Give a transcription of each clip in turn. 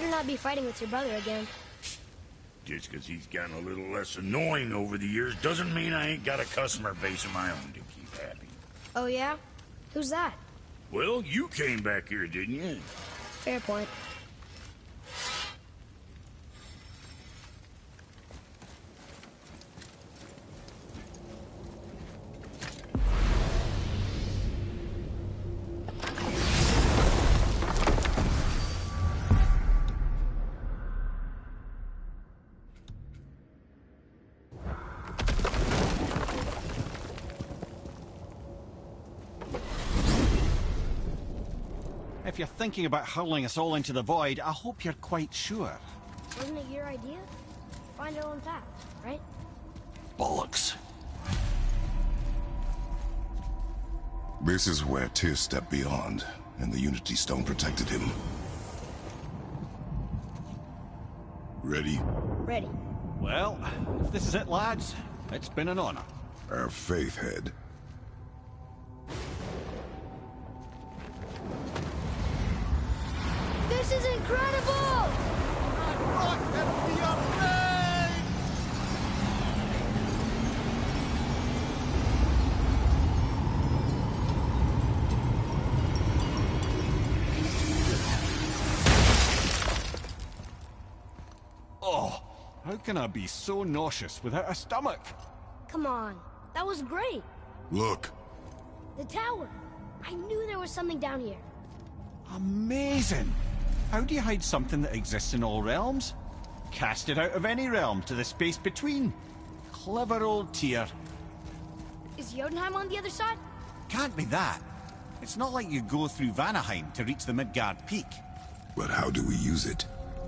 better not be fighting with your brother again. Just because he's gotten a little less annoying over the years doesn't mean I ain't got a customer base of my own to keep happy. Oh yeah? Who's that? Well, you came back here, didn't you? Fair point. If you're thinking about hurling us all into the void, I hope you're quite sure. Wasn't it your idea? Find our own path, right? Bollocks. This is where Tyr stepped beyond, and the Unity Stone protected him. Ready? Ready. Well, if this is it, lads, it's been an honor. Our faith head. This is incredible! Oh, how can I be so nauseous without a stomach? Come on, that was great. Look. The tower. I knew there was something down here. Amazing! How do you hide something that exists in all realms? Cast it out of any realm to the space between. Clever old Tyr. Is Jotunheim on the other side? Can't be that. It's not like you go through Vanaheim to reach the Midgard Peak. But how do we use it?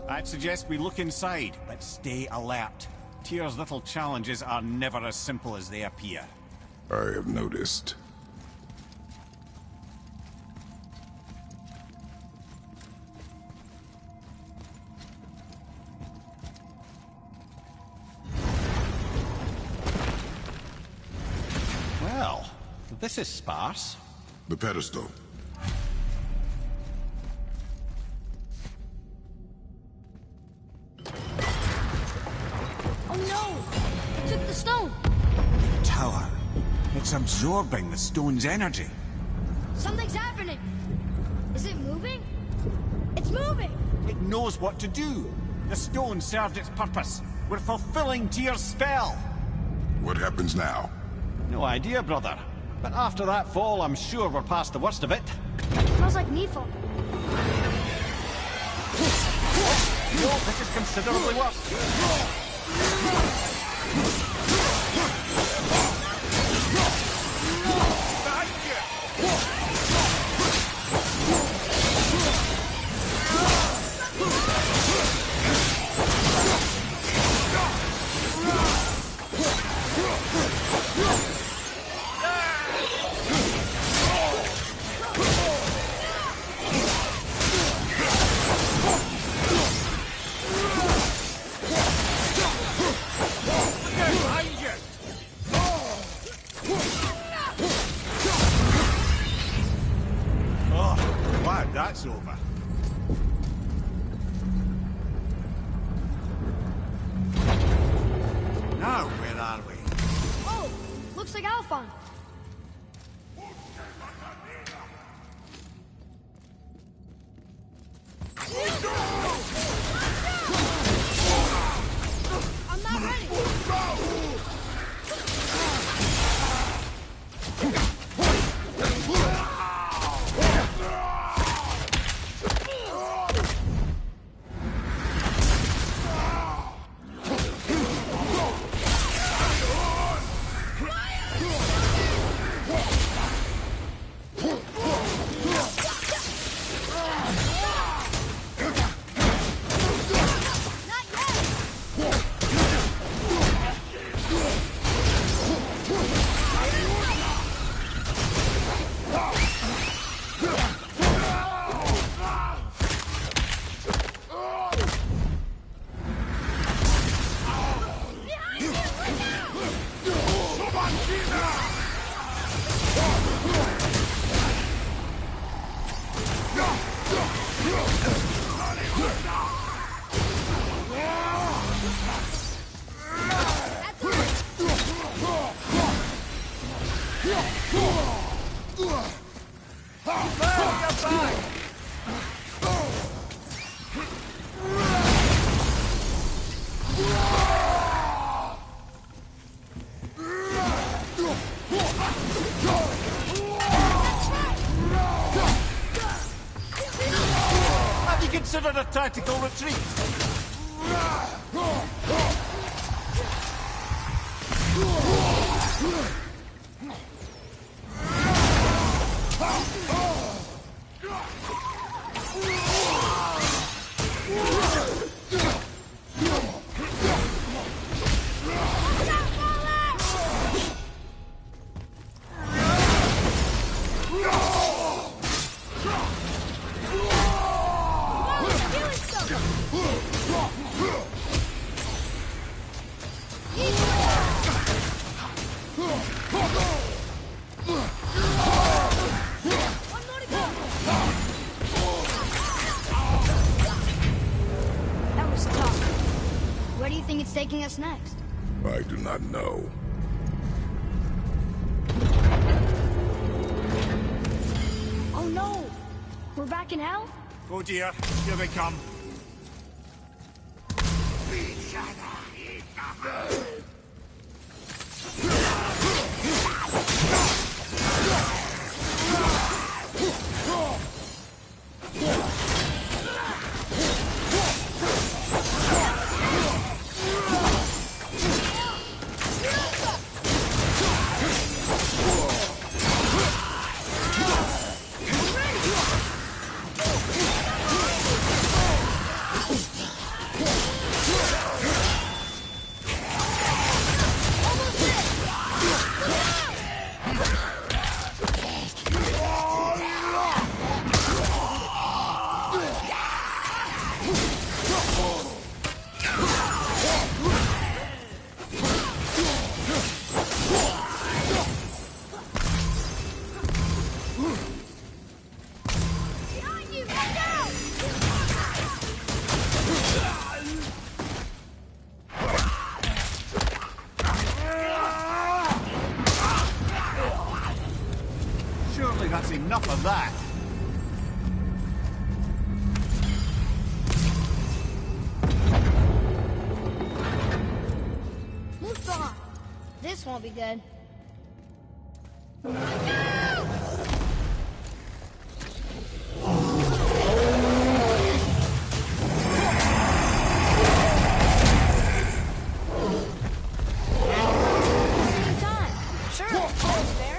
I'd suggest we look inside, but stay alert. Tyr's little challenges are never as simple as they appear. I have noticed. Well, this is sparse. The pedestal. Oh no! It took the stone! The tower. It's absorbing the stone's energy. Something's happening! Is it moving? It's moving! It knows what to do. The stone served its purpose. We're fulfilling Tyr's spell. What happens now? No idea, brother. But after that fall, I'm sure we're past the worst of it. Smells like Needfall. No, this is considerably worse. That's over. Now, where are we? Oh! Looks like Alphon. I'm not ready! Have you considered a tactical retreat? That was tough. Where do you think it's taking us next? I do not know. Oh no! We're back in hell? Oh dear, here they come. Behind you! Look out! Surely that's enough of that. Move on. This won't be good. Same time. Sure, that's fair.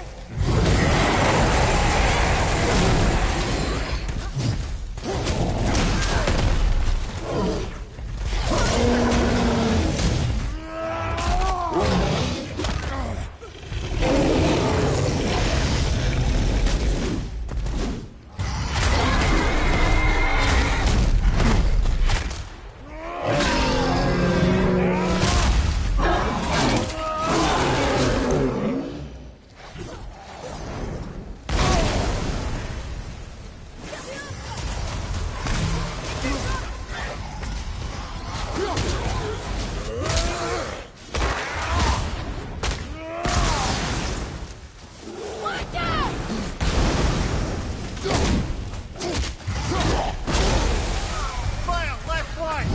Watch out! Fire, left flank!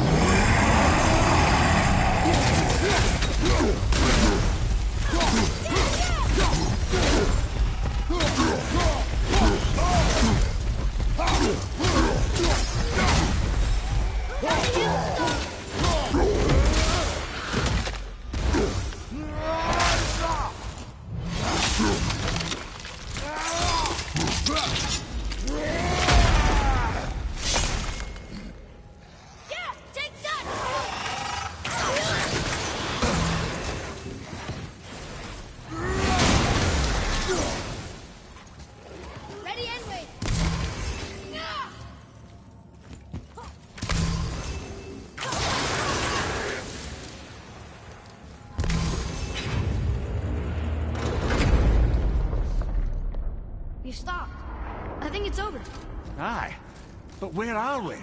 Yeah, take that! Ready and wait. You stopped. I think it's over. Aye, but where are we?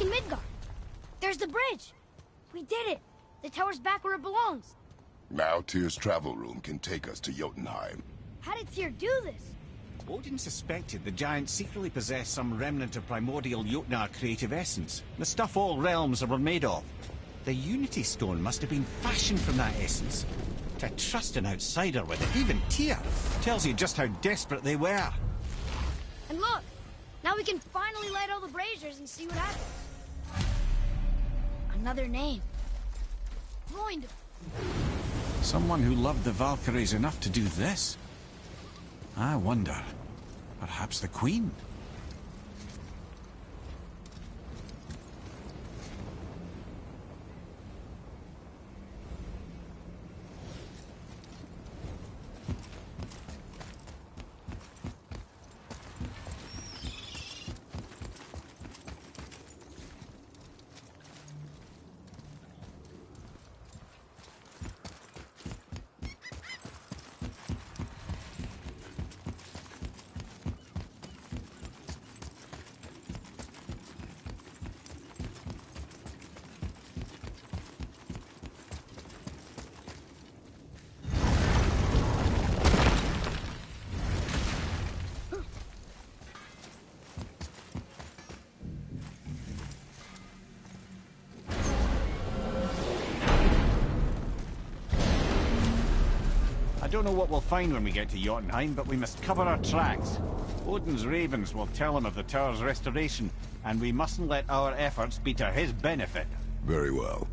Midgard. There's the bridge. We did it. The tower's back where it belongs. Now Tyr's travel room can take us to Jotunheim. How did Tyr do this? Odin suspected the giants secretly possessed some remnant of primordial Jotnar creative essence, the stuff all realms were made of. The Unity Stone must have been fashioned from that essence. To trust an outsider with it, even Tyr, tells you just how desperate they were. And look, now we can finally light all the braziers and see what happens. Another name. Void. Someone who loved the Valkyries enough to do this? I wonder, perhaps the Queen? I don't know what we'll find when we get to Jotunheim, but we must cover our tracks. Odin's ravens will tell him of the tower's restoration, and we mustn't let our efforts be to his benefit. Very well.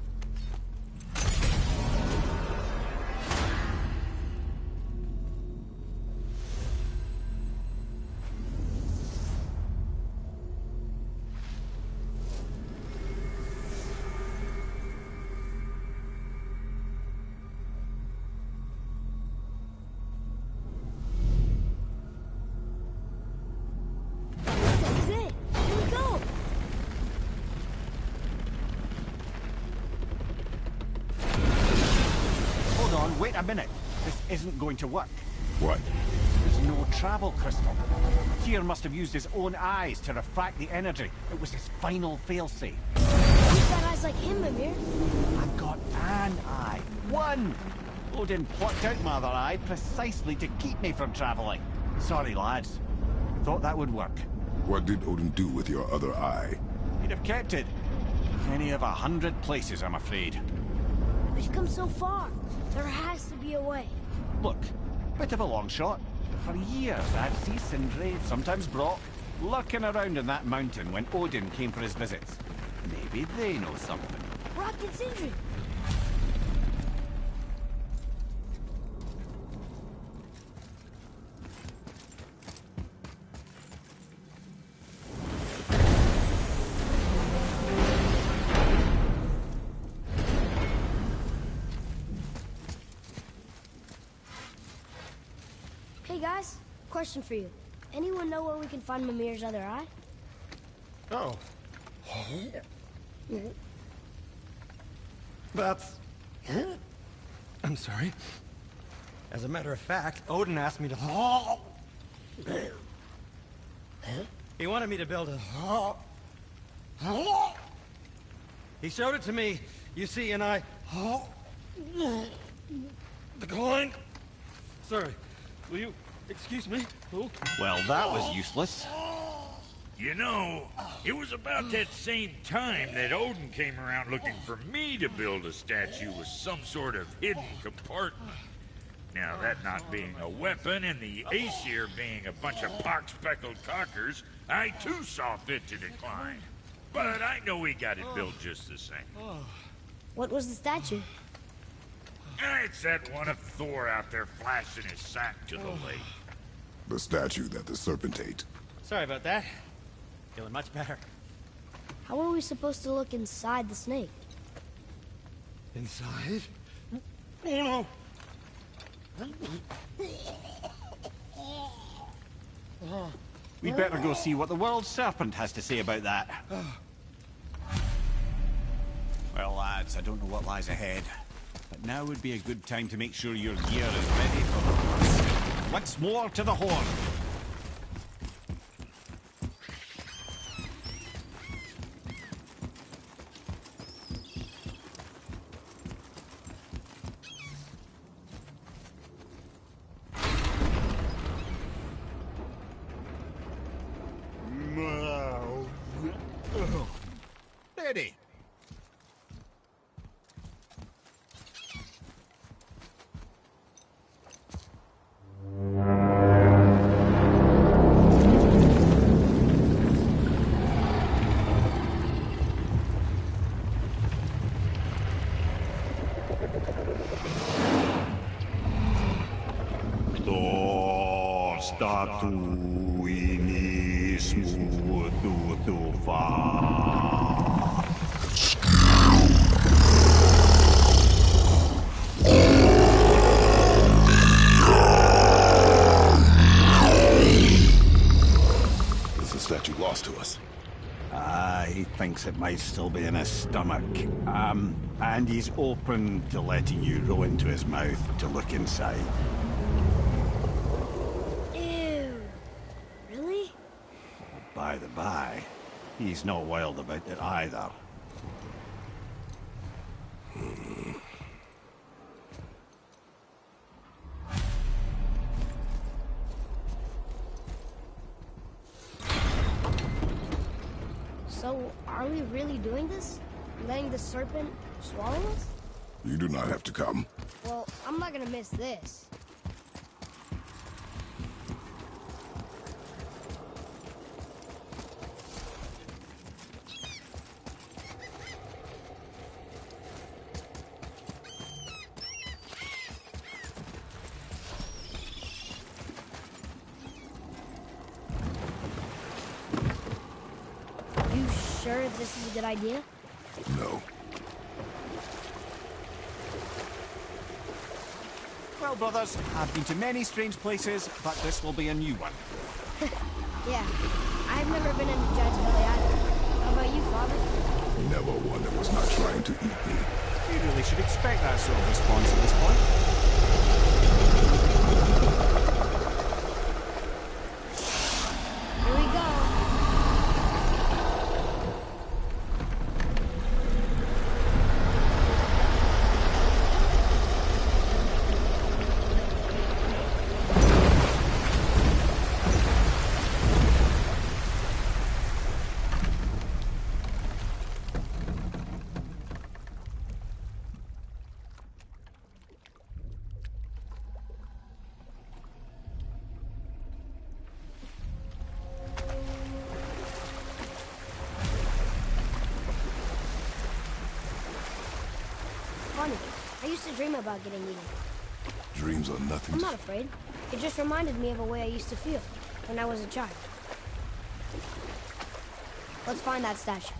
This is it. Here we go. Hold on, wait a minute. This isn't going to work. What? There's no travel crystal. Tyr must have used his own eyes to refract the energy. It was his final failsafe. We've got eyes like him, Mimir. I've got an eye. One! Odin plucked out my other eye precisely to keep me from traveling. Sorry, lads. Thought that would work. What did Odin do with your other eye? He'd have kept it. Any of 100 places, I'm afraid. We've come so far. There has to be a way. Look, bit of a long shot. For years, I'd see Sindri, sometimes Brock, lurking around in that mountain when Odin came for his visits. Maybe they know something. Brock and Sindri. Hey guys, question for you. Anyone know where we can find Mimir's other eye? Oh. That's... I'm sorry. As a matter of fact, Odin asked me to... He wanted me to build a... He showed it to me, you see, and I... Declined. Sorry. Will you excuse me? Oh. Well, that was useless. You know, it was about that same time that Odin came around looking for me to build a statue with some sort of hidden compartment. Now, that not being a weapon and the Aesir being a bunch of pox-speckled cockers, I too saw fit to decline. But I know we got it built just the same. What was the statue? It's that one of Thor out there flashing his sack to the lake. The statue that the serpent ate. Sorry about that. Feeling much better. How are we supposed to look inside the snake? Inside? Oh no! We'd better go see what the world serpent has to say about that. Well, lads, I don't know what lies ahead. But now would be a good time to make sure your gear is ready for the... Once more to the horn! ready. Is the statue lost to us? He thinks it might still be in his stomach. And he's open to letting you row into his mouth to look inside. Ew. Really? By the by, he's not wild about it either. So, are we really doing this? Letting the serpent swallow us? You do not have to come. Well, I'm not gonna miss this. You sure this is a good idea? No. Well, brothers, I've been to many strange places, but this will be a new one. Yeah. I've never been in the Giant's Belly either. How about you, Father? Never one that was not trying to eat me. You really should expect that sort of response at this point. Here we go. Funny. I used to dream about getting eaten. Dreams are nothing I'm to... not afraid. It just reminded me of a way I used to feel when I was a child. Let's find that statue.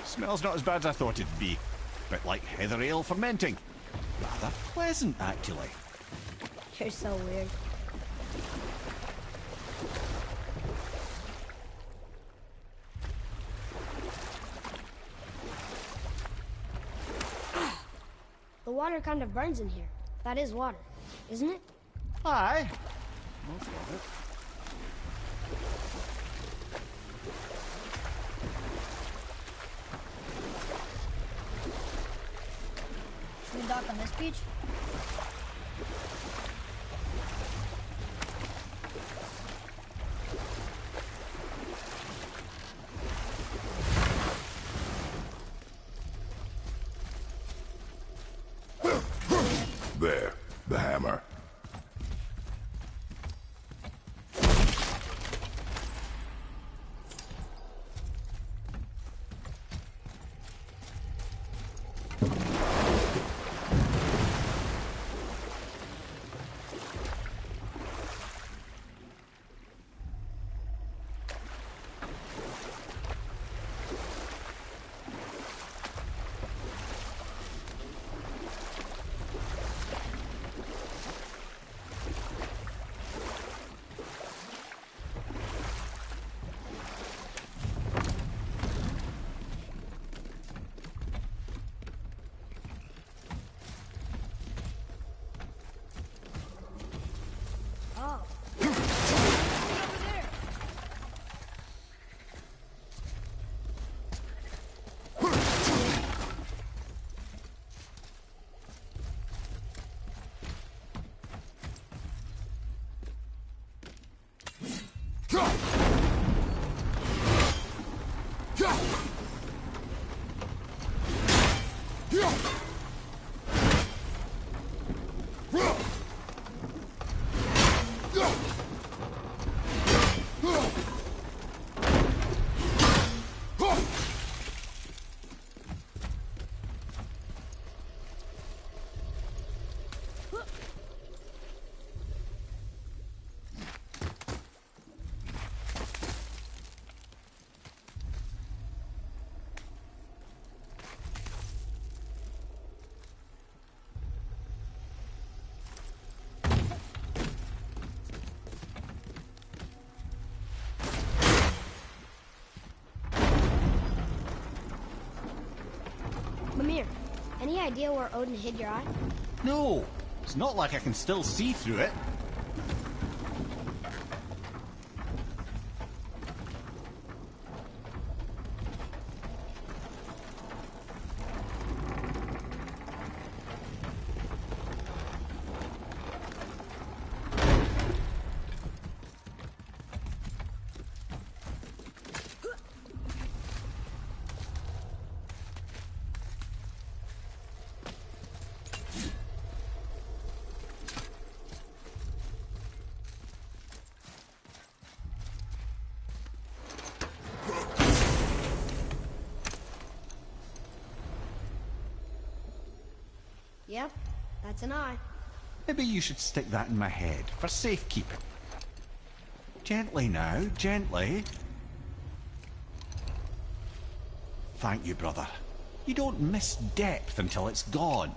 Smells not as bad as I thought it'd be. Bit like heather ale fermenting. Rather pleasant, actually. You're so weird. The water kind of burns in here. That is water, isn't it? Aye. Most of it. Should we dock on this beach? There. The hammer. Mimir, any idea where Odin hid your eye? No, it's not like I can still see through it. Yep, that's an eye. Maybe you should stick that in my head for safekeeping. Gently now, gently. Thank you, brother. You don't miss depth until it's gone.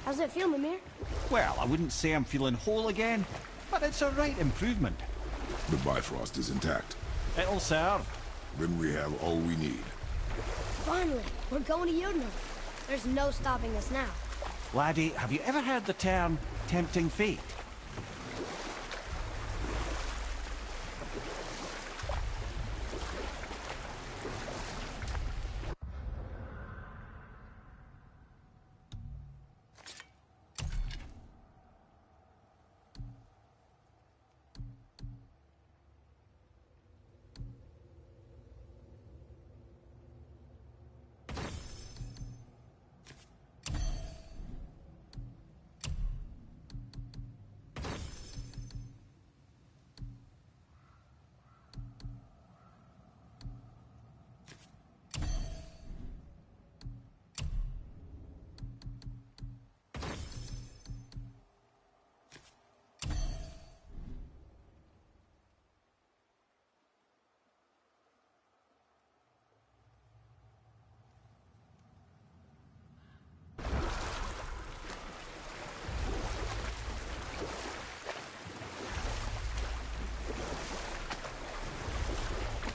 How's it feel, Mimir? Well, I wouldn't say I'm feeling whole again, but it's a right improvement. The Bifrost is intact. It'll serve. Then we have all we need. Finally, we're going to Jotunheim. There's no stopping us now. Laddie, have you ever heard the term tempting fate?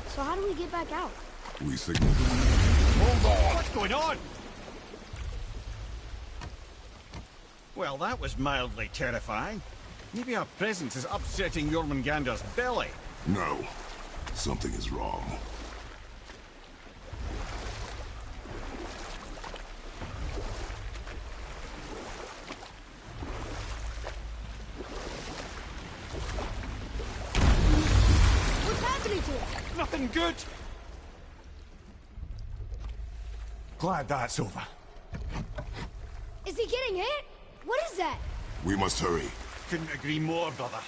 So how do we get back out? We signal. Hold on! What's going on? Well, that was mildly terrifying. Maybe our presence is upsetting Jormungandr's belly. No. Something is wrong. What's happening to it? Nothing good! Glad that's over. Is he getting hit? What is that? We must hurry. Couldn't agree more, brother.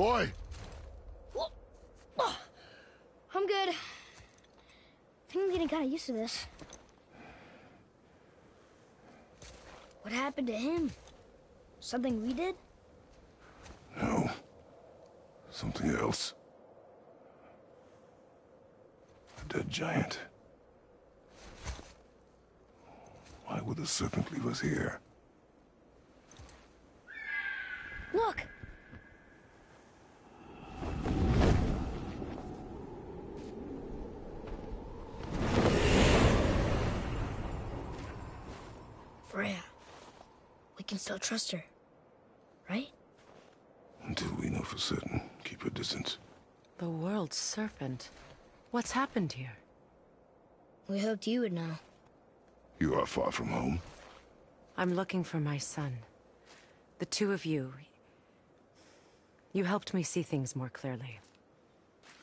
Boy! I'm good. I think I'm getting kind of used to this. What happened to him? Something we did? No. Something else. A dead giant. Why would the serpent leave us here? Look! Freya. We can still trust her, right? Until we know for certain, keep her distant. The world's serpent. What's happened here? We hoped you would know. You are far from home. I'm looking for my son. The two of you. You helped me see things more clearly.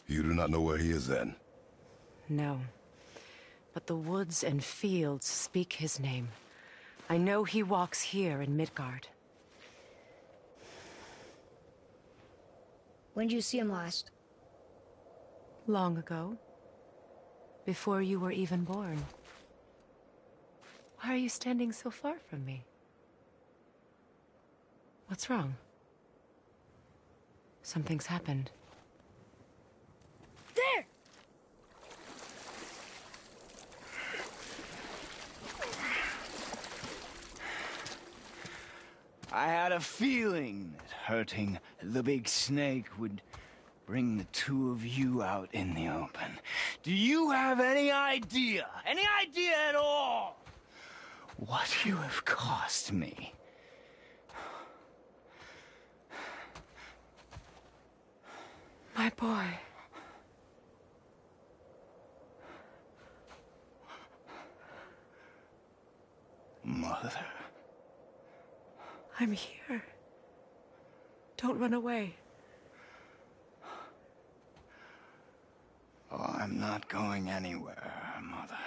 You do not know where he is then? No. But the woods and fields speak his name. I know he walks here in Midgard. When did you see him last? Long ago. Before you were even born. Why are you standing so far from me? What's wrong? Something's happened. There! I had a feeling that hurting the big snake would bring the two of you out in the open. Do you have any idea at all, what you have cost me? My boy. Mother. I'm here. Don't run away. Oh, I'm not going anywhere, Mother.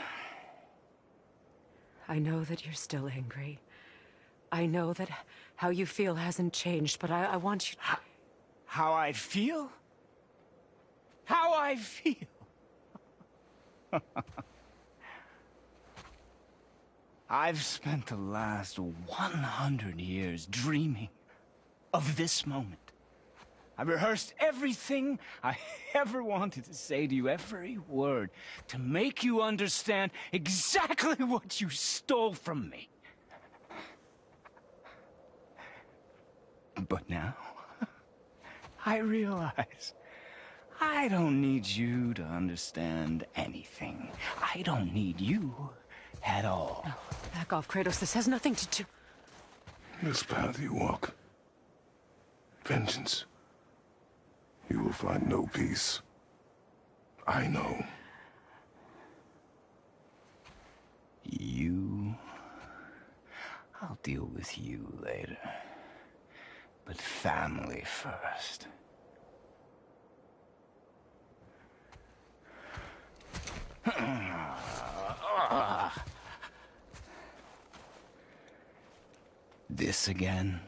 I know that you're still angry. I know that how you feel hasn't changed, but I want you to... How I feel? How I feel? I've spent the last 100 years dreaming of this moment. I rehearsed everything I ever wanted to say to you, every word, to make you understand exactly what you stole from me. But now, I realize I don't need you to understand anything. I don't need you at all. No, back off, Kratos. This has nothing to do... This path you walk. Vengeance. You will find no peace. I know. You... I'll deal with you later. But family first. This again?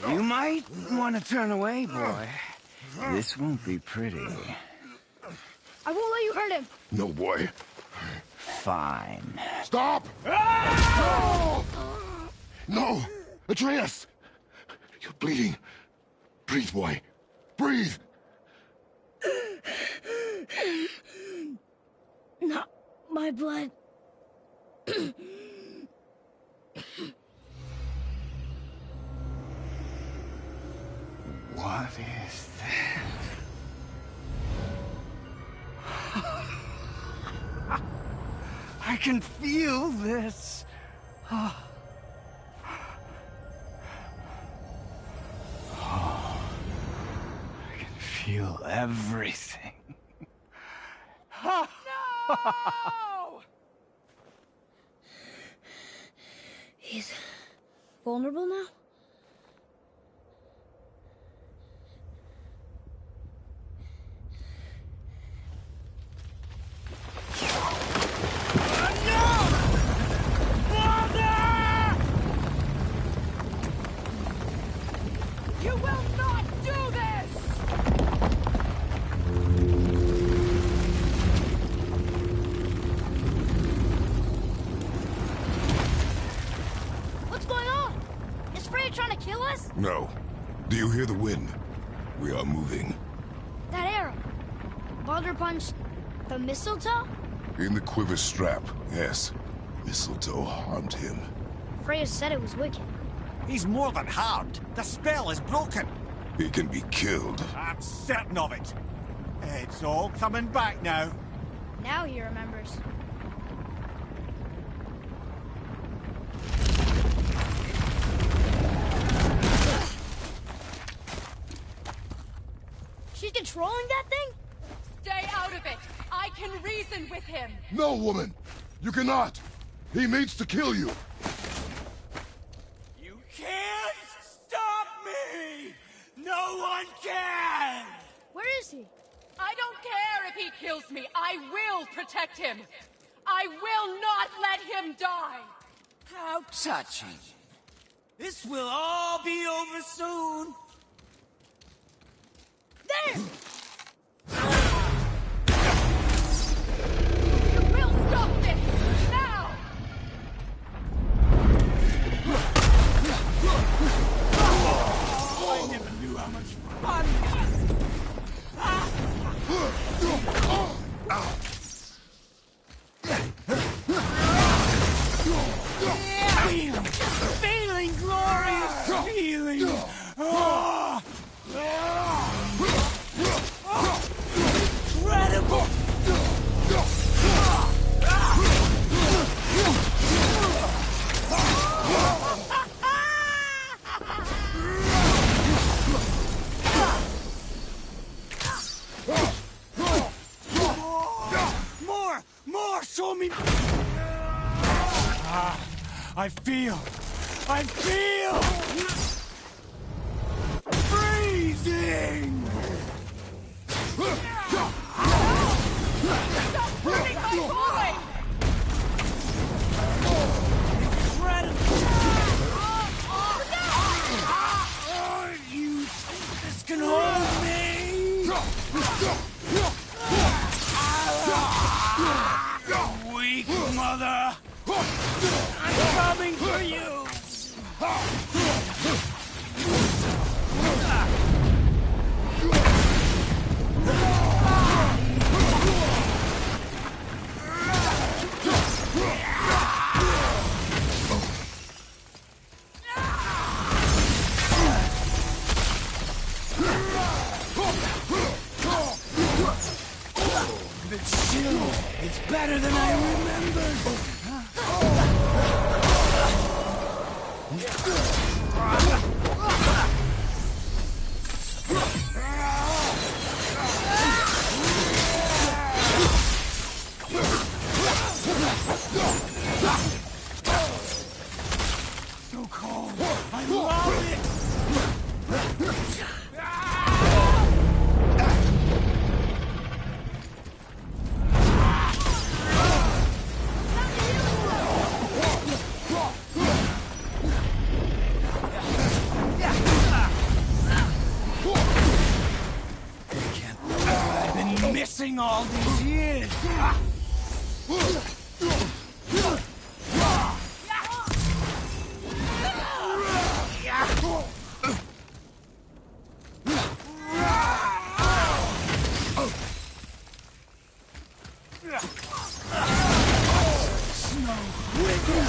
You might want to turn away, boy. This won't be pretty. I won't let you hurt him. No, boy. Fine. Stop! No! No! Atreus! You're bleeding. Breathe, boy. Breathe! Not my blood. What is that? I can feel this. I can feel everything. No! He's vulnerable now? You will not do this! What's going on? Is Freya trying to kill us? No. Do you hear the wind? We are moving. That arrow. Baldur punched the mistletoe? In the quiver strap, yes. Mistletoe harmed him. Freya said it was wicked. He's more than harmed. The spell is broken. He can be killed. I'm certain of it. It's all coming back now. Now he remembers. She's controlling that thing? Stay out of it! I can reason with him! No, woman! You cannot! He means to kill you! You can't stop me! No one can! Where is he? I don't care if he kills me! I will protect him! I will not let him die! How touching. This will all be over soon. There! You will stop this! Now! I never knew how much fun. Feeling glorious feeling. Incredible. More, show me. I feel freezing. Stop hurting my boy! You think this can hold me? Weak mother! I'm coming for you! The chill, it's better than I remembered! So cold, I love it! Missing all these years. Snow wiggle.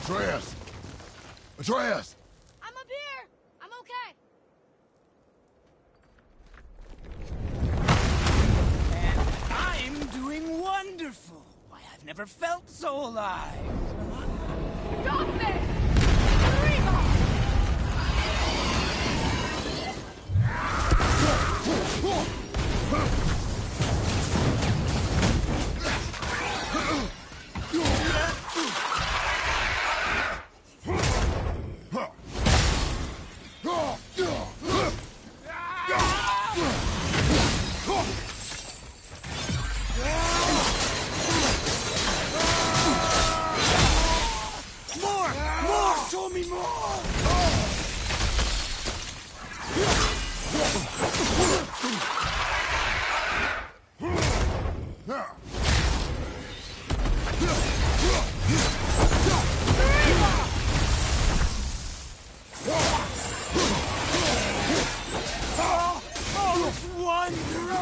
Atreus! Atreus! I'm up here! I'm okay! And I'm doing wonderful. Why, I've never felt so alive. Stop this! Reba! Show me more! Oh, it's wonderful!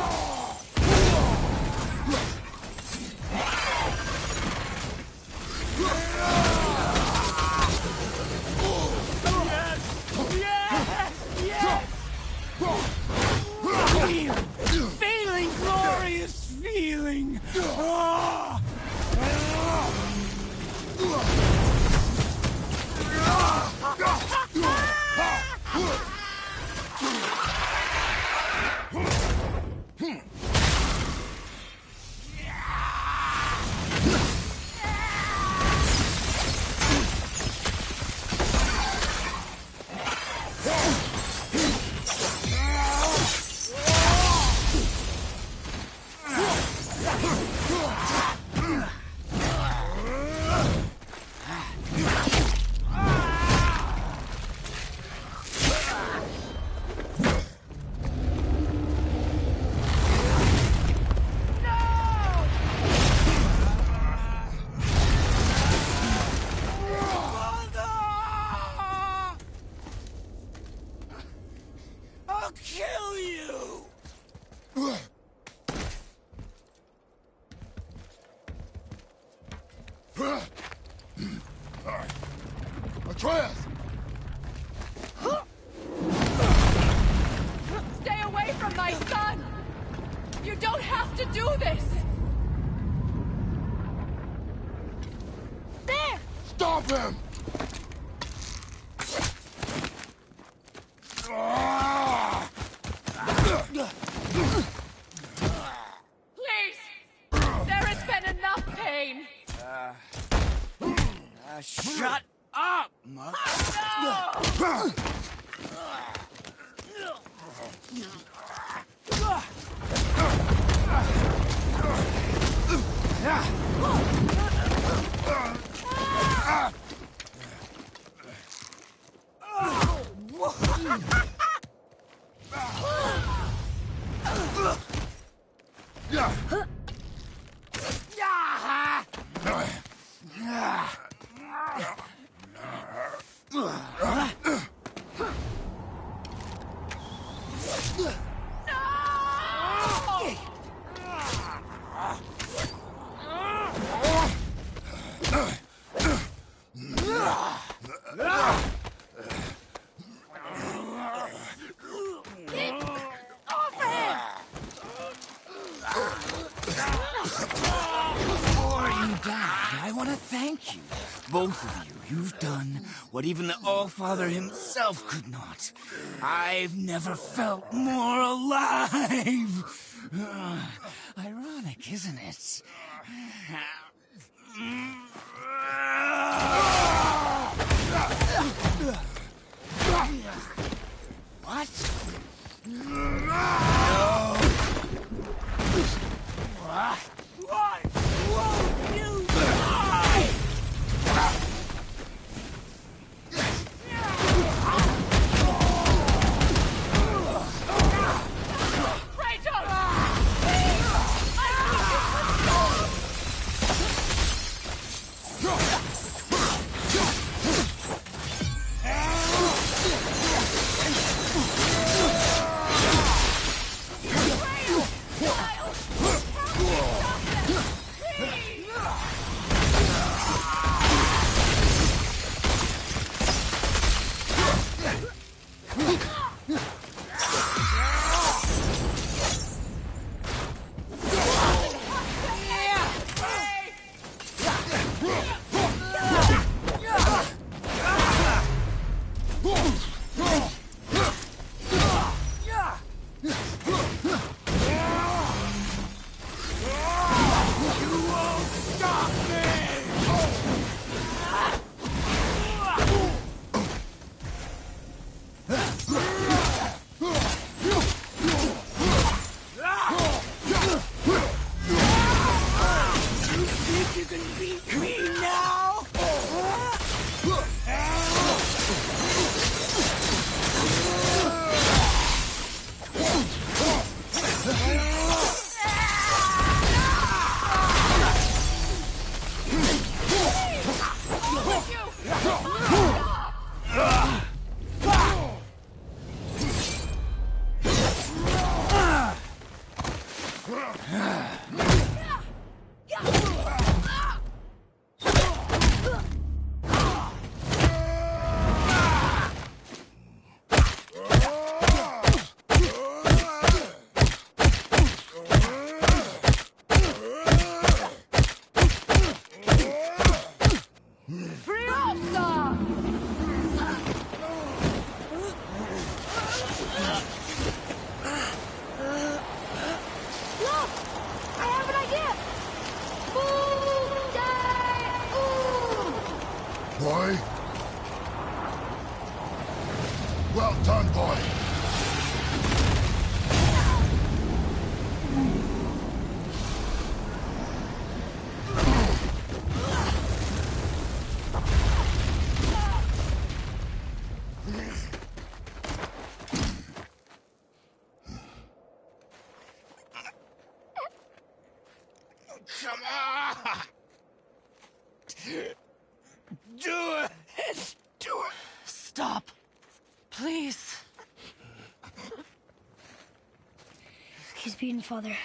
Feeling glorious feeling. I'll kill you! Atreus! Stay away from my son! You don't have to do this! There! Stop him! Please! There has been enough pain! Shut up, Mother. Before you die, I want to thank you. Both of you. You've done what even the All-Father himself could not. I've never felt more alive. Ironic, isn't it? What? No. Why won't you die? Stop! Look! I have an idea! Boy? Well done, boy. Come on! Do it! Do it! Stop. Please. He's beaten, Father.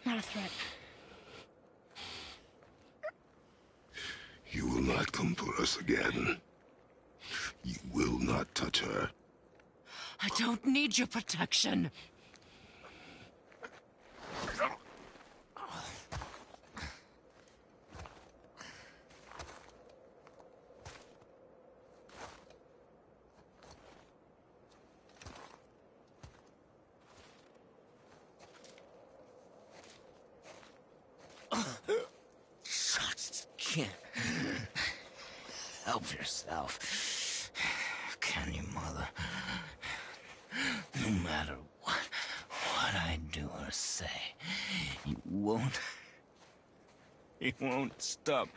Not a threat. You will not come for us again. You will not touch her. I don't need your protection. Just can't help yourself. Can you, Mother? No matter what I do or say, you won't stop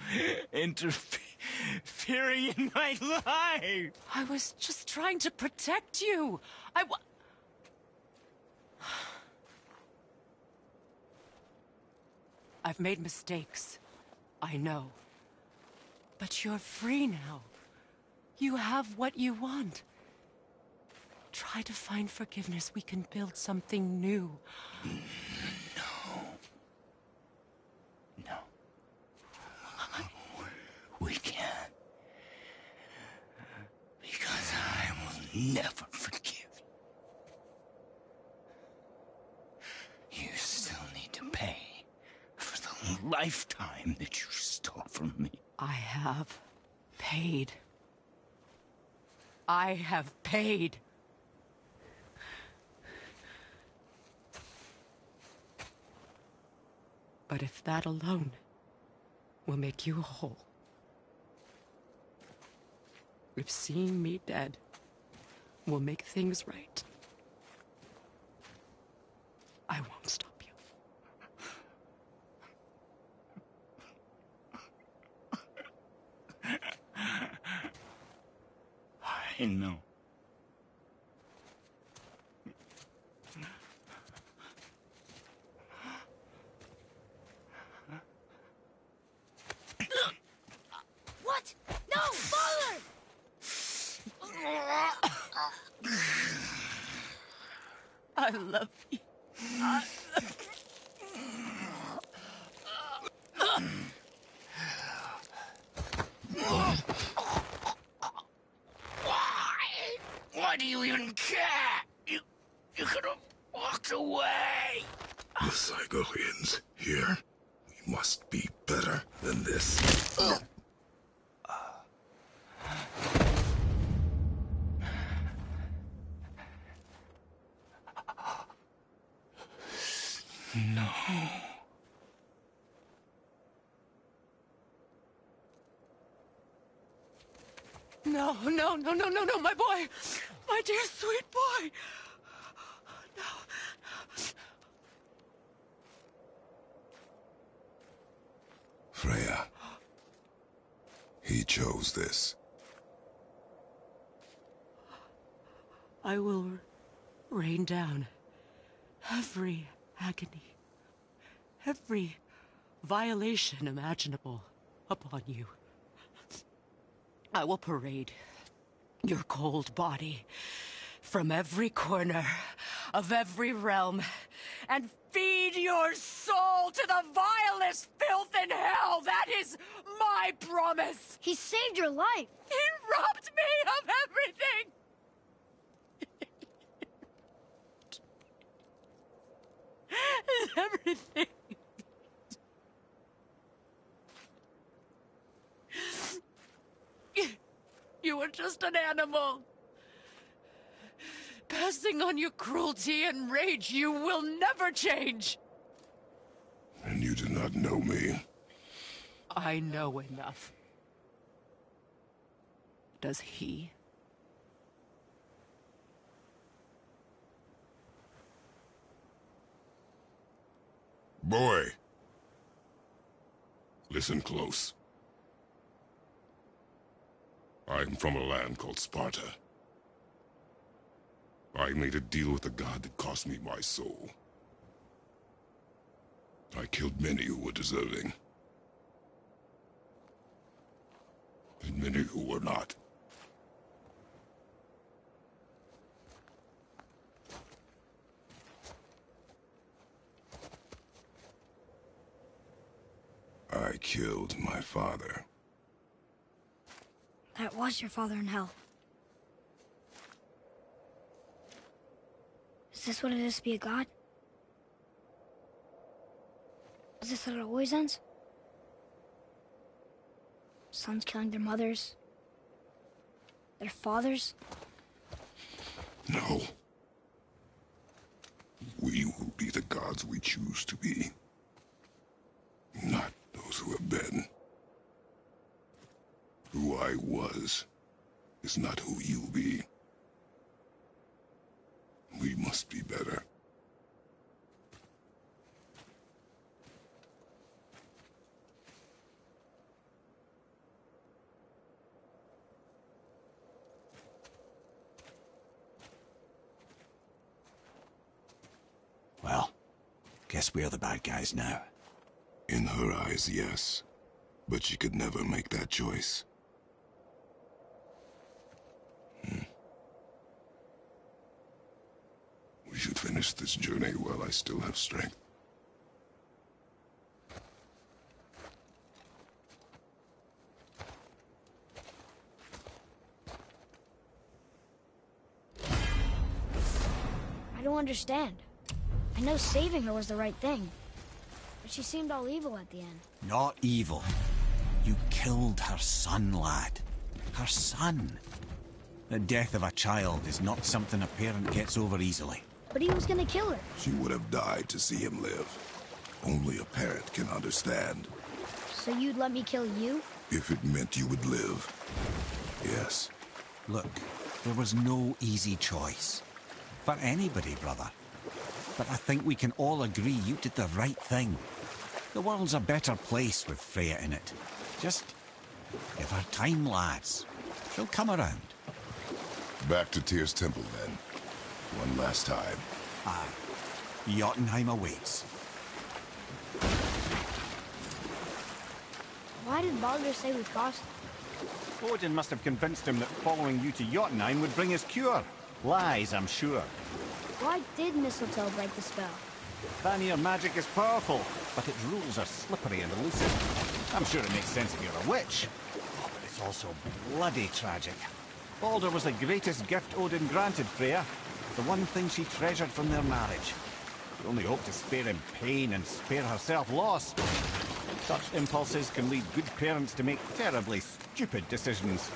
interfering in my life. I was just trying to protect you. I've made mistakes. I know. But you're free now. You have what you want. Try to find forgiveness. We can build something new. No. We can't. Because I will never forgive you. You still need to pay for the lifetime that you stole from me. I have paid. I have paid. But if that alone will make you whole, if seeing me dead will make things right, I won't stop you. I know. What? No, Father! I love you. Why do you even care? You could have walked away. The Cygohians here. We must be better than this. No. No, my boy! My dear sweet boy! No. Freya. He chose this. I will rain down every agony, every violation imaginable upon you. I will parade your cold body from every corner of every realm and feed your soul to the vilest filth in hell. That is my promise. He saved your life. He robbed me of everything. Everything. you were just an animal. Passing on your cruelty and rage, you will never change. And you do not know me. I know enough. Does he? Boy. Listen close. I am from a land called Sparta. I made a deal with a god that cost me my soul. I killed many who were deserving. And many who were not. I killed my father. That was your father in hell. Is this what it is to be a god? Is this how it always ends? Sons killing their mothers? Their fathers? No. We will be the gods we choose to be. Not those who have been. Who I was is not who you'll be. We must be better. Well, guess we're the bad guys now. In her eyes, yes. But she could never make that choice. We should finish this journey while I still have strength. I don't understand. I know saving her was the right thing. But she seemed all evil at the end. Not evil. You killed her son, lad. Her son. The death of a child is not something a parent gets over easily. But he was gonna kill her. She would have died to see him live. Only a parent can understand. So you'd let me kill you? If it meant you would live. Yes. Look, there was no easy choice. For anybody, brother. But I think we can all agree you did the right thing. The world's a better place with Freya in it. Just give her time, lads. She'll come around. Back to Tyr's temple, then. One last time. Aye. Jotunheim awaits. Why did Baldur say we crossed? Odin must have convinced him that following you to Jotunheim would bring his cure. Lies, I'm sure. Why did Mistletoe break the spell? Vanir magic is powerful, but its rules are slippery and elusive. I'm sure it makes sense if you're a witch. Oh, but it's also bloody tragic. Baldur was the greatest gift Odin granted Freya. The one thing she treasured from their marriage. She only hoped to spare him pain and spare herself loss. Such impulses can lead good parents to make terribly stupid decisions.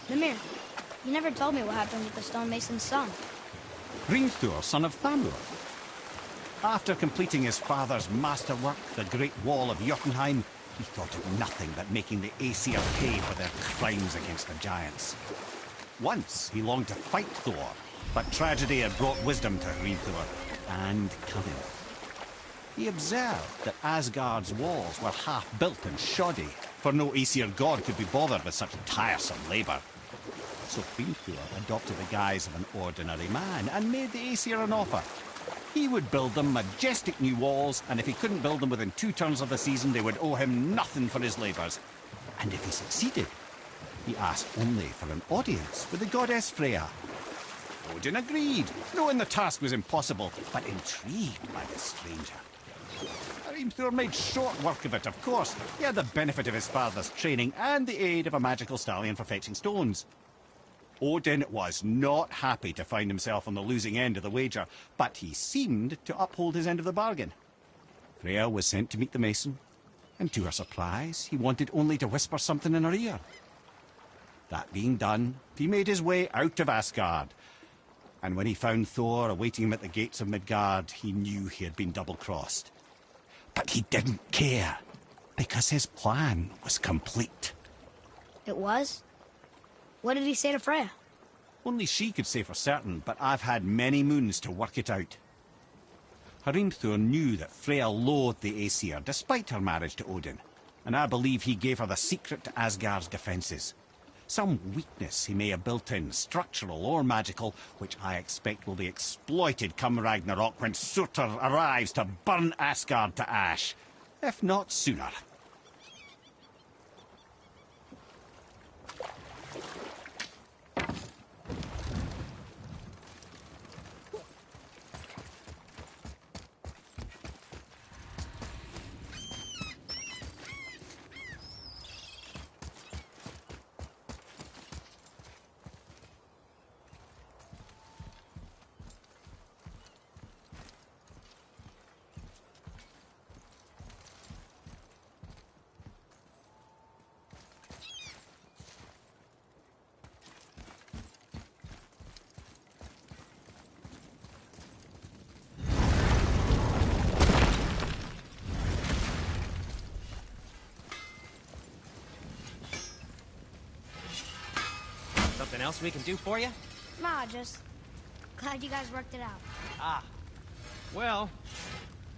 Mimir, you never told me what happened with the stonemason's son. Hrimthur, son of Thamur. After completing his father's masterwork, the Great Wall of Jotunheim, he thought of nothing but making the Aesir pay for their crimes against the giants. Once he longed to fight Thor, but tragedy had brought wisdom to Hrimthur, and cunning. He observed that Asgard's walls were half-built and shoddy, for no Aesir god could be bothered with such tiresome labour. So Hrimthur adopted the guise of an ordinary man and made the Aesir an offer. He would build them majestic new walls, and if he couldn't build them within 2 turns of the season, they would owe him nothing for his labours. And if he succeeded, he asked only for an audience with the goddess Freya. Odin agreed, knowing the task was impossible, but intrigued by the stranger. Hrimthur made short work of it, of course. He had the benefit of his father's training and the aid of a magical stallion for fetching stones. Odin was not happy to find himself on the losing end of the wager, but he seemed to uphold his end of the bargain. Freya was sent to meet the mason, and to her surprise, he wanted only to whisper something in her ear. That being done, he made his way out of Asgard, and when he found Thor awaiting him at the gates of Midgard, he knew he had been double-crossed. But he didn't care, because his plan was complete. It was? What did he say to Freya? Only she could say for certain, but I've had many moons to work it out. Hrimthur knew that Freya loathed the Aesir, despite her marriage to Odin, and I believe he gave her the secret to Asgard's defences. Some weakness he may have built in, structural or magical, which I expect will be exploited come Ragnarok when Surtur arrives to burn Asgard to ash, if not sooner. Something else we can do for you? Nah, just glad you guys worked it out. Ah. Well,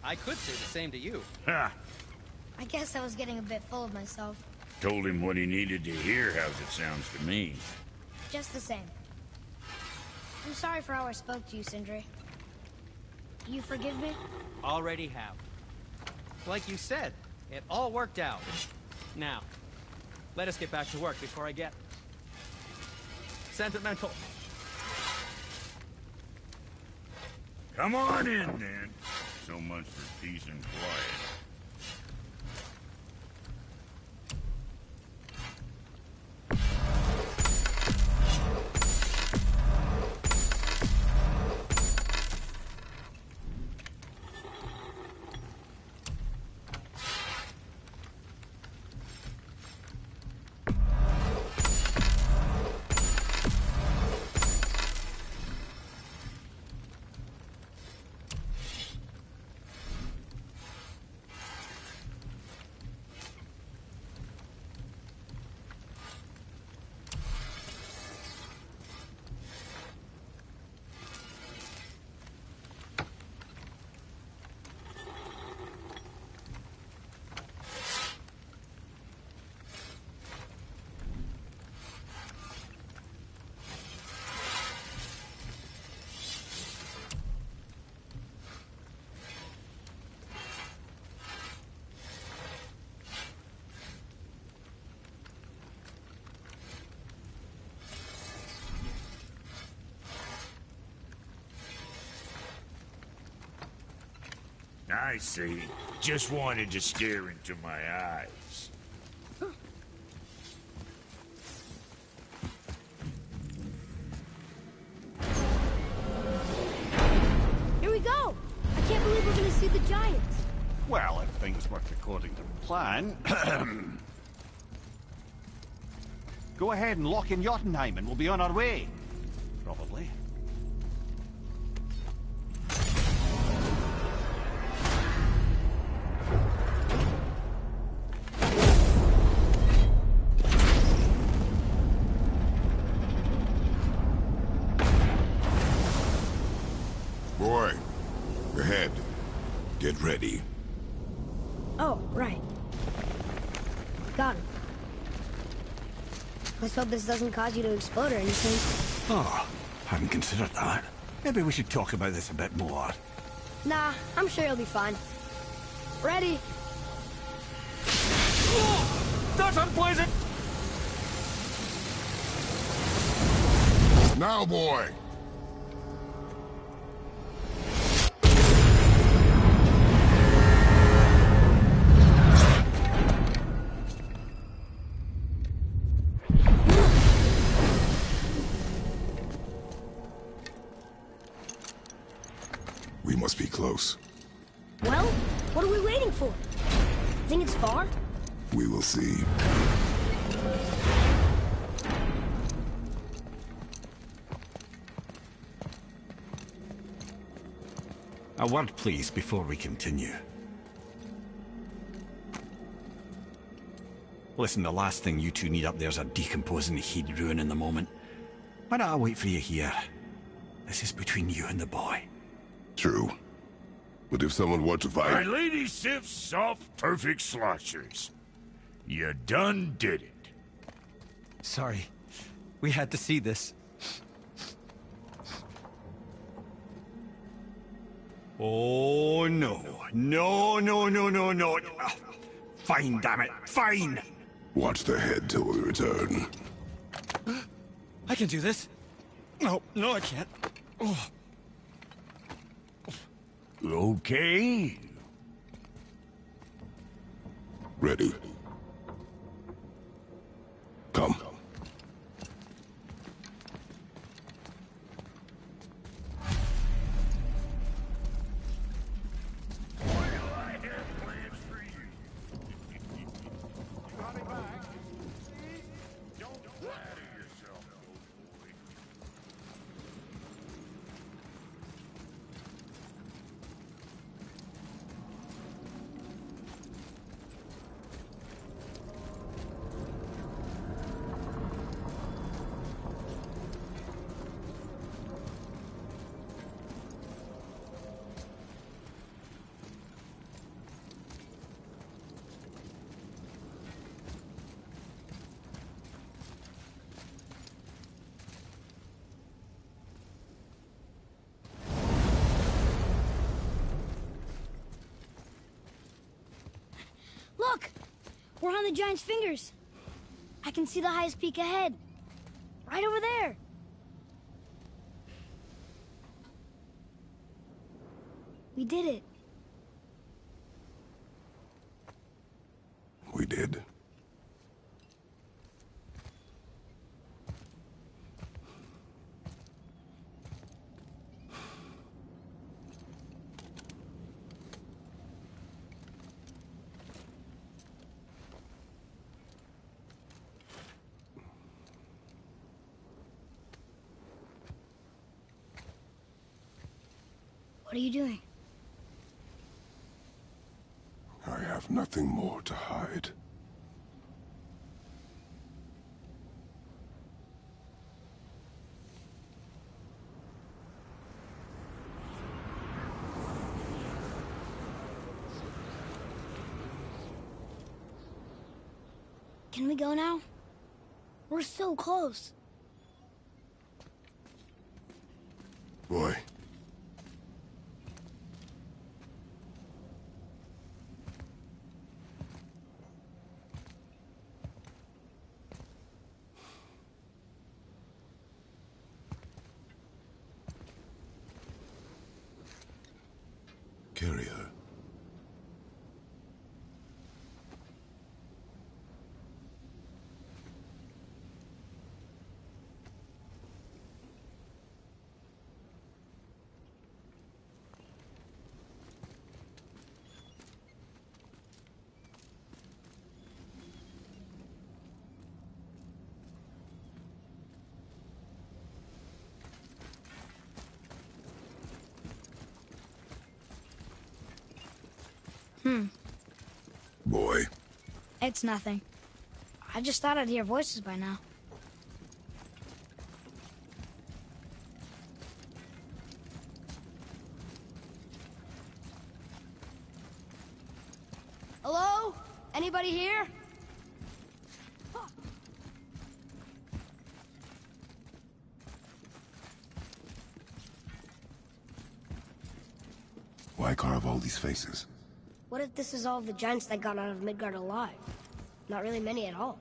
I could say the same to you. Ha! I guess I was getting a bit full of myself. Told him what he needed to hear, how's it sounds to me. Just the same. I'm sorry for how I spoke to you, Sindri. You forgive me? Already have. Like you said, it all worked out. Now, let us get back to work before I get sentimental. Come on in, then. So much for peace and quiet. I see. Just wanted to stare into my eyes. Here we go! I can't believe we're gonna see the giants. Well, if things work according to plan... Go ahead and lock in Jotunheim and we'll be on our way. Probably. Boy, ahead. Get ready. Oh, right. Got him. Let's hope this doesn't cause you to explode or anything. Oh, hadn't considered that. Maybe we should talk about this a bit more. Nah, I'm sure you'll be fine. Ready? That's unpleasant! Now, boy! We must be close. Well, what are we waiting for? Think it's far? We will see. A word, please, before we continue. Listen, the last thing you two need up there's a decomposing heat ruining the moment. Why don't I wait for you here? This is between you and the boy. True. But if someone were to My fight... lady Sif's soft, perfect sloshers. You done did it. Sorry. We had to see this. Oh, no. No, no, no, no, no. Fine, damn it. Fine! Watch the head till we return. I can do this. No, I can't. Oh. Okay. Ready. Come. Look! We're on the giant's fingers. I can see the highest peak ahead. Right over there. We did it. We did. What are you doing? I have nothing more to hide. Can we go now? We're so close. Boy. Carry her. Boy. It's nothing. I just thought I'd hear voices by now. Hello? Anybody here? Why carve all these faces? What if this is all the giants that got out of Midgard alive? Not really many at all.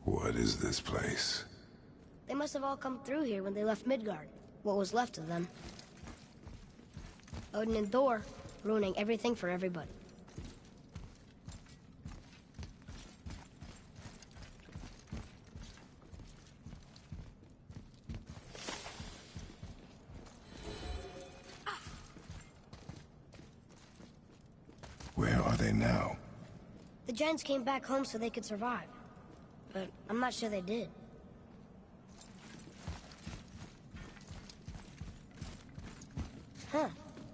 What is this place? They must have all come through here when they left Midgard. What was left of them. Odin and Thor, ruining everything for everybody. are they now? The Giants came back home so they could survive. But I'm not sure they did. Huh.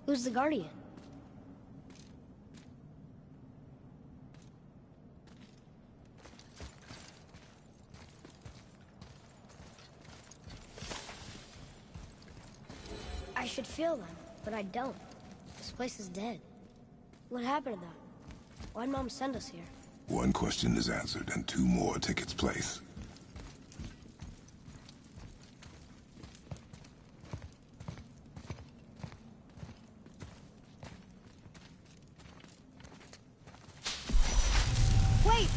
Who's the Guardian? I should feel them, but I don't. This place is dead. What happened to them? Why'd Mom send us here? One question is answered, and two more take its place. Wait!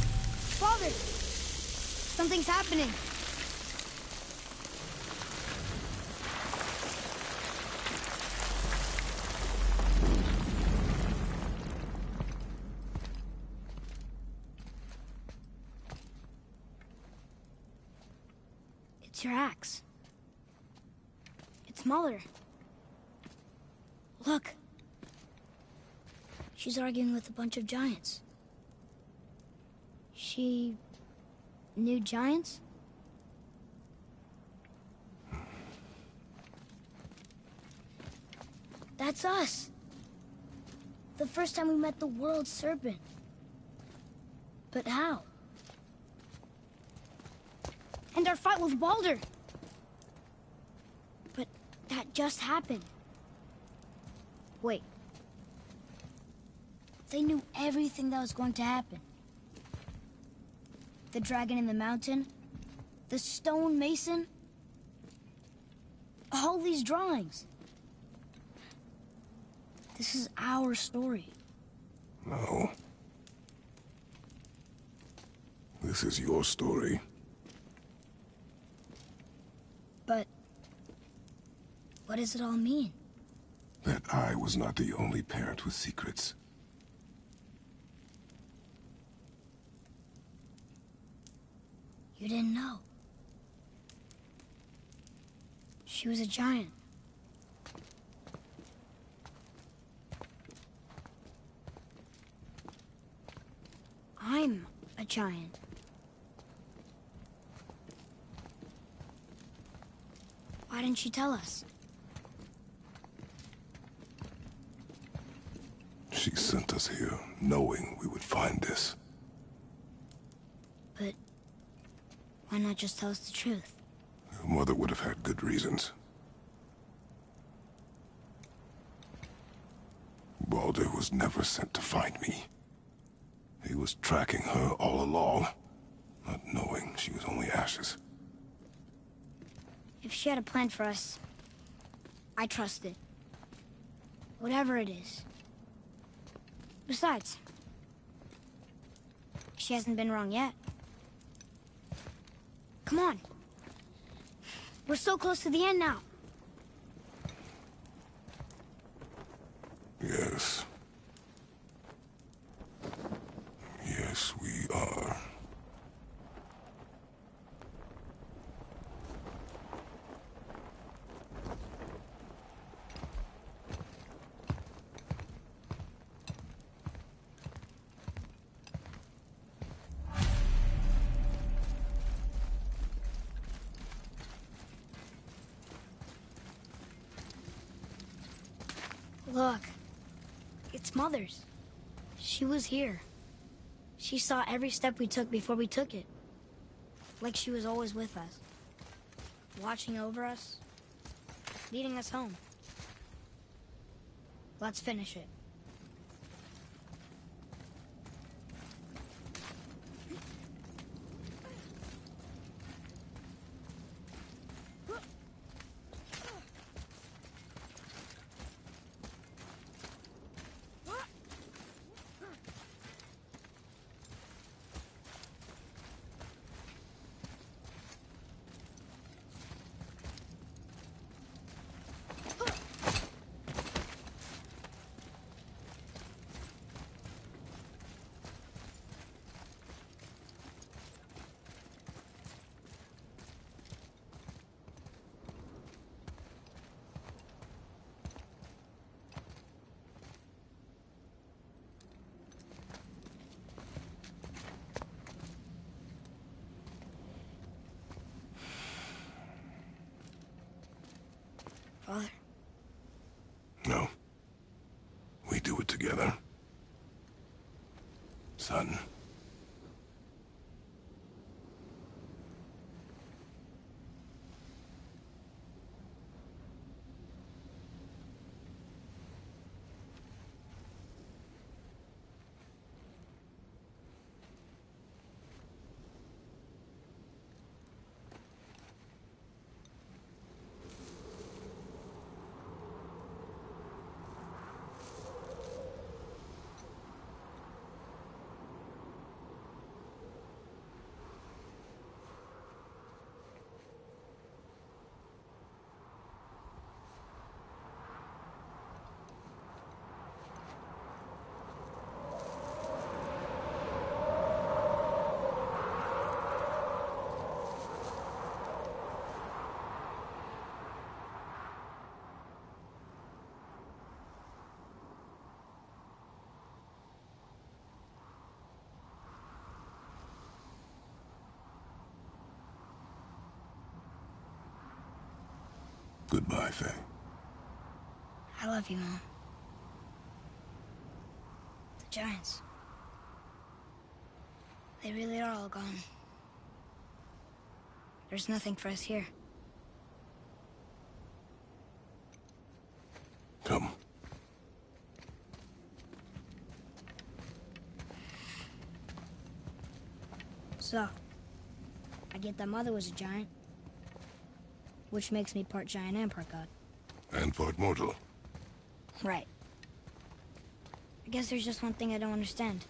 Father! Something's happening. It's your axe. It's Mother. Look. She's arguing with a bunch of giants. She knew giants? That's us. The first time we met the world serpent. But how? And our fight with Baldur. But that just happened. Wait. They knew everything that was going to happen. The dragon in the mountain, the stone mason, all these drawings. This is our story. No. This is your story. But what does it all mean? That I was not the only parent with secrets. You didn't know. She was a giant. I'm a giant. Why didn't she tell us? She sent us here, knowing we would find this. But why not just tell us the truth? Your mother would have had good reasons. Baldur was never sent to find me. He was tracking her all along, not knowing she was only ashes. If she had a plan for us, I trust it. Whatever it is. Besides, she hasn't been wrong yet. Come on. We're so close to the end now. Yes. Yes, we are. Look. It's Mother's. She was here. She saw every step we took before we took it. Like she was always with us. Watching over us. Leading us home. Let's finish it. Father? No. We do it together. Son. Goodbye, Faye. I love you, Mom. The Giants. They really are all gone. There's nothing for us here. Come. So, I get that Mother was a giant, which makes me part giant and part god. And part mortal. Right. I guess there's just one thing I don't understand.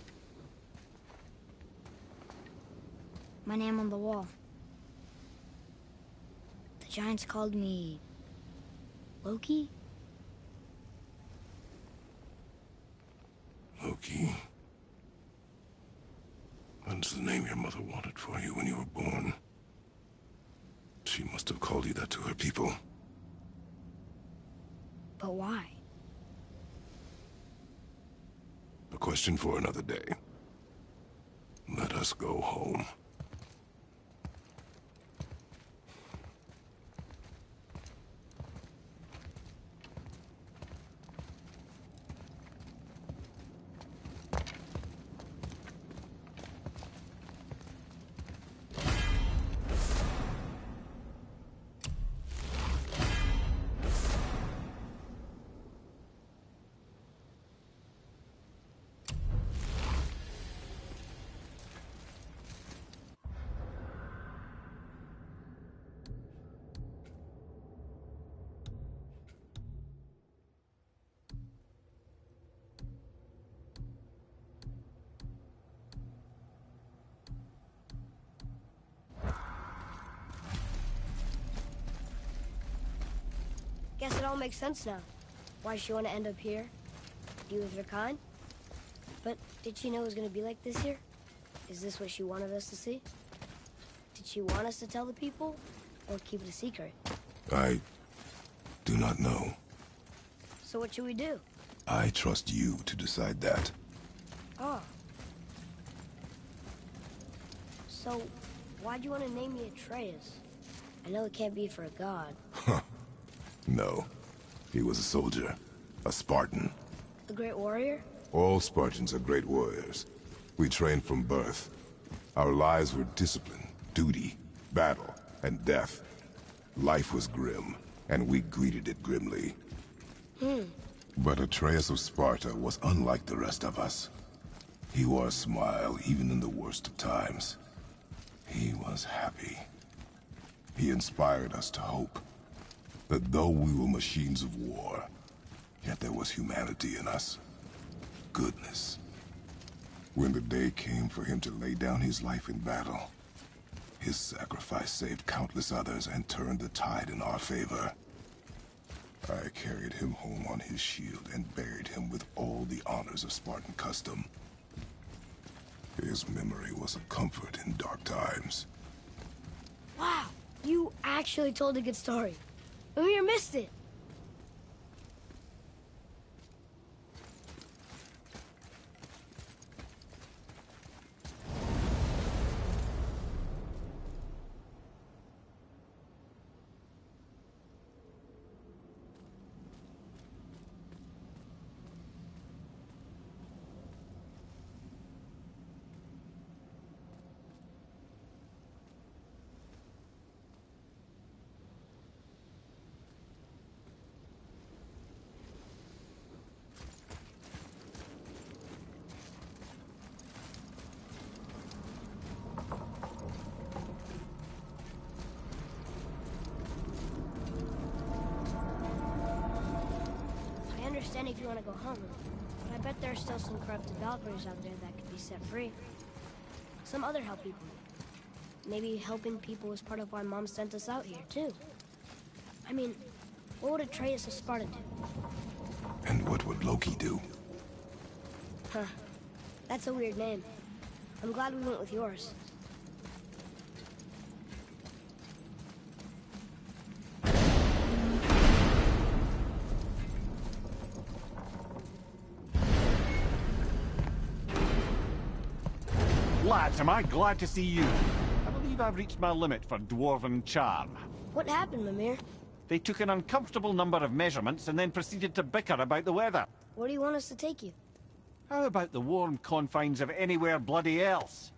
My name on the wall. The Giants called me... Loki? Loki. That's the name your mother wanted for you when you were born. She must have called you that to her people. But why? A question for another day. Let us go home. Guess it all makes sense now. Why she want to end up here? Be with her kind? But did she know it was going to be like this here? Is this what she wanted us to see? Did she want us to tell the people? Or keep it a secret? I do not know. So what should we do? I trust you to decide that. Oh. So, why'd you want to name me Atreus? I know it can't be for a god. No. He was a soldier. A Spartan. A great warrior? All Spartans are great warriors. We trained from birth. Our lives were discipline, duty, battle, and death. Life was grim, and we greeted it grimly. But Atreus of Sparta was unlike the rest of us. He wore a smile even in the worst of times. He was happy. He inspired us to hope that though we were machines of war, yet there was humanity in us. Goodness. When the day came for him to lay down his life in battle, his sacrifice saved countless others and turned the tide in our favor. I carried him home on his shield and buried him with all the honors of Spartan custom. His memory was a comfort in dark times. Wow, you actually told a good story. Mimir missed it. understand if you want to go home, but I bet there are still some corrupted Valkyries out there that could be set free. Some other help people. Maybe helping people was part of why Mom sent us out here, too. I mean, what would Atreus of Sparta do? And what would Loki do? Huh. That's a weird name. I'm glad we went with yours. Lads, am I glad to see you. I believe I've reached my limit for dwarven charm. What happened, Mimir? They took an uncomfortable number of measurements and then proceeded to bicker about the weather. Where do you want us to take you? How about the warm confines of anywhere bloody else?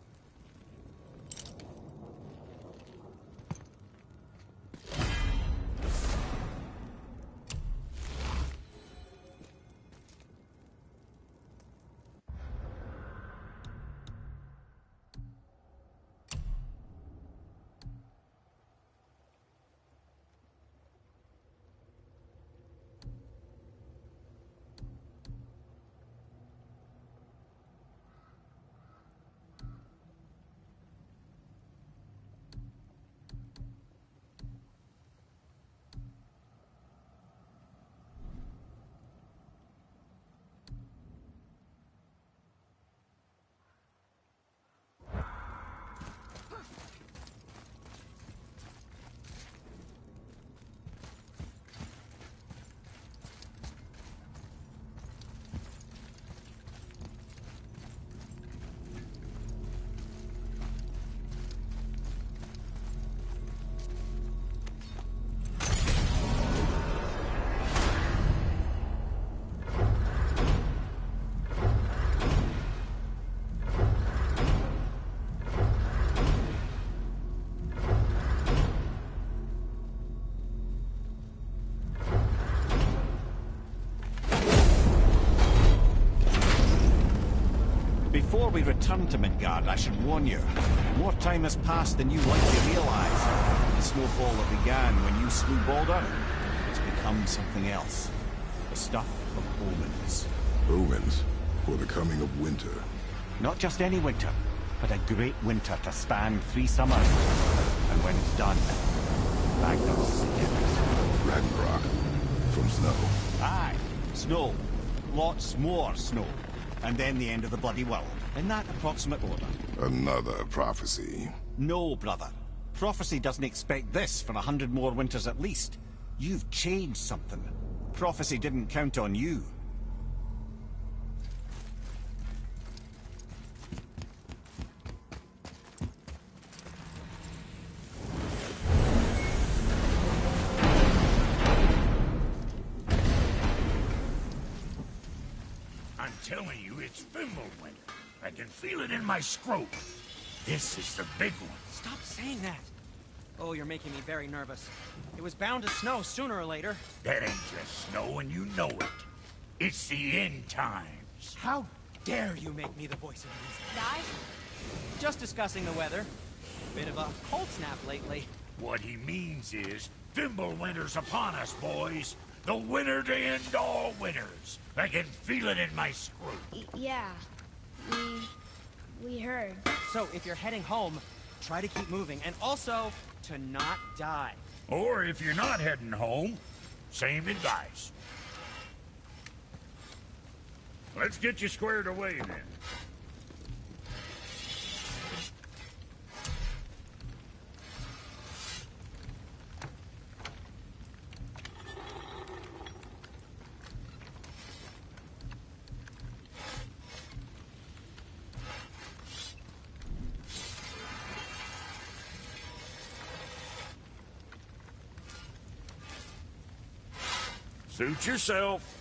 Before we return to Midgard, I should warn you. More time has passed than you likely realize. The snowfall that began when you slew Baldur has become something else. The stuff of omens. Omens for the coming of winter. Not just any winter, but a great winter to span 3 summers. And when it's done, Ragnarok begins. Ragnarok. From snow. Aye, snow. Lots more snow. And then the end of the bloody world. In that approximate order. Another prophecy. No, brother. Prophecy doesn't expect this for 100 more winters at least. You've changed something. Prophecy didn't count on you. I'm telling you, it's Fimbulwinter. I can feel it in my scrotum. This is the big one. Stop saying that. Oh, you're making me very nervous. It was bound to snow sooner or later. That ain't just snow, and you know it. It's the end times. How dare you make me the voice of reason? Guys? Just discussing the weather. Bit of a cold snap lately. What he means is, Fimbulwinter's upon us, boys. The winter to end all winters. I can feel it in my scrotum. Yeah. We heard. So, if you're heading home, try to keep moving, and also to not die. Or if you're not heading home, same advice. Let's get you squared away then. Suit yourself.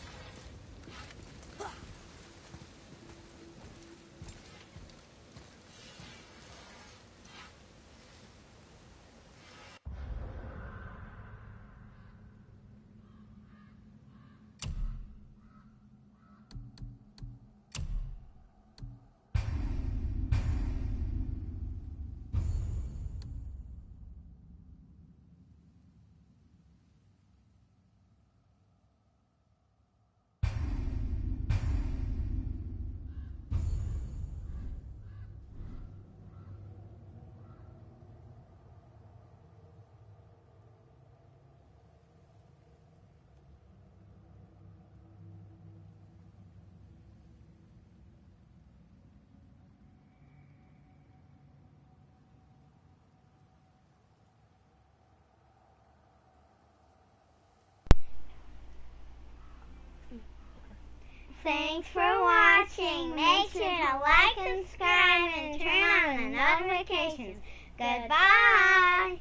Thanks for watching. Make sure to like and subscribe and turn on the notifications. Goodbye.